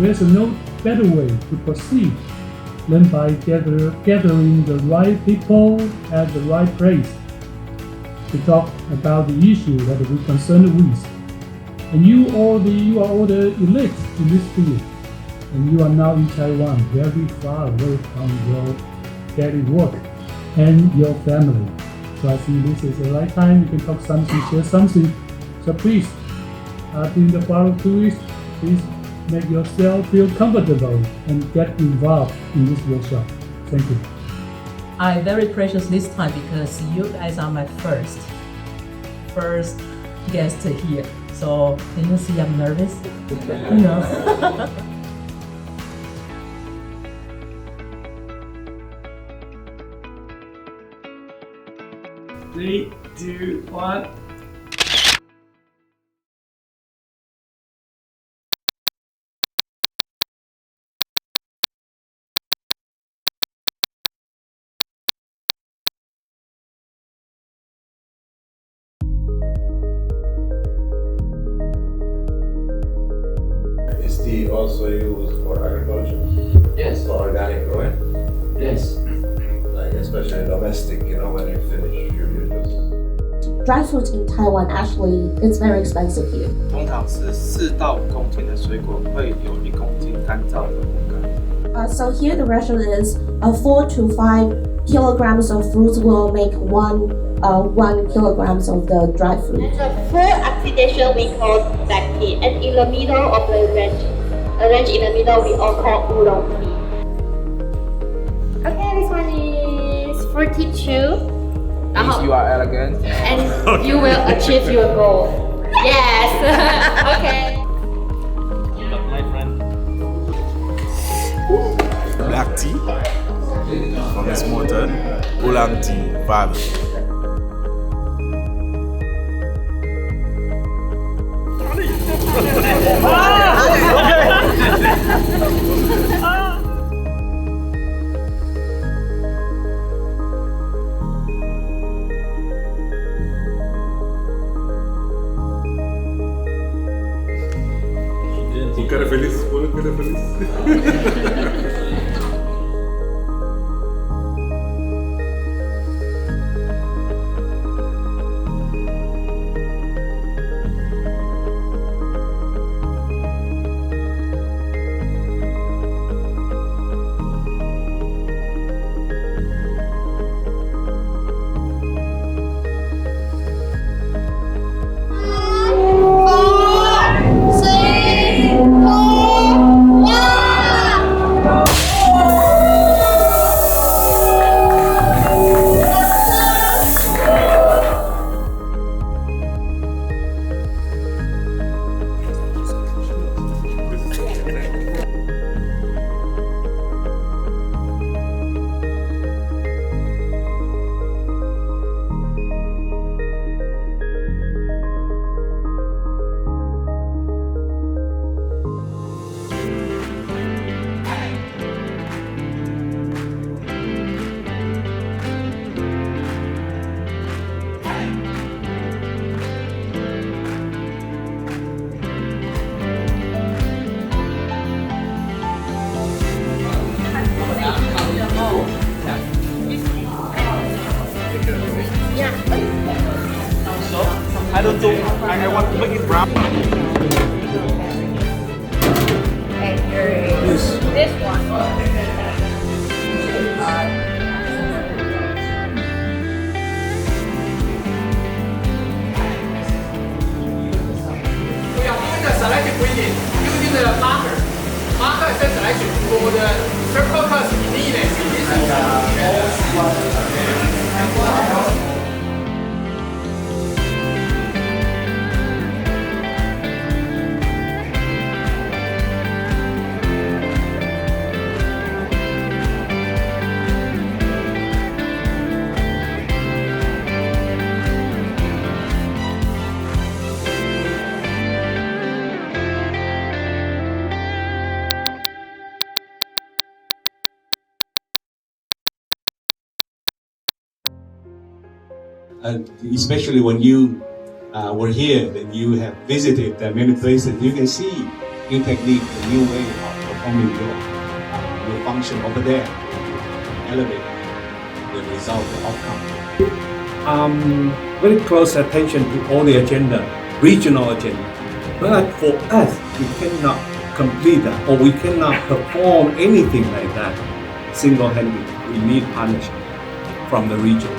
There's no better way to proceed than by gathering the right people at the right place to talk about the issue that we're concerned with. And you are all the elite in this field, and you are now in Taiwan, very far away from your daily work and your family. So I think this is the right time you can talk something, share something. So please, during the follow tours, please make yourself feel comfortable and get involved in this workshop. Thank you. I'm very precious this time because you guys are my first guest here. So can you see I'm nervous? No. 3, 2, 1. Is tea also used for agriculture? Yes. For organic growing? Yes. Like especially domestic, when you finish, you just... Dry fruit in Taiwan actually it's very expensive here. 通常是4到5公斤的水果会有1公斤干燥的果干。So here the ratio is 4 to 5 kilograms of fruits will make 1 kilograms of the dry fruit. And the third oxidation we call black tea, and in the middle of the range in the middle we all call oolong tea. Okay, this one is 42. If you are elegant. And you will achieve your goal. Yes. Okay. My friend. Black tea from Miss Morton, oolong tea, Val. Um cara feliz, por um cara feliz. I don't do. I want to make it brown. And here is this one. Using the marker. Marker says selection for the circle cuts in especially when you were here, then you have visited many places. You can see new technique, a new way of performing your function over there, elevate the result, the outcome. Very close attention to all the agenda, regional agenda. But for us, we cannot complete that, or we cannot perform anything like that single-handed. We need partnership from the region.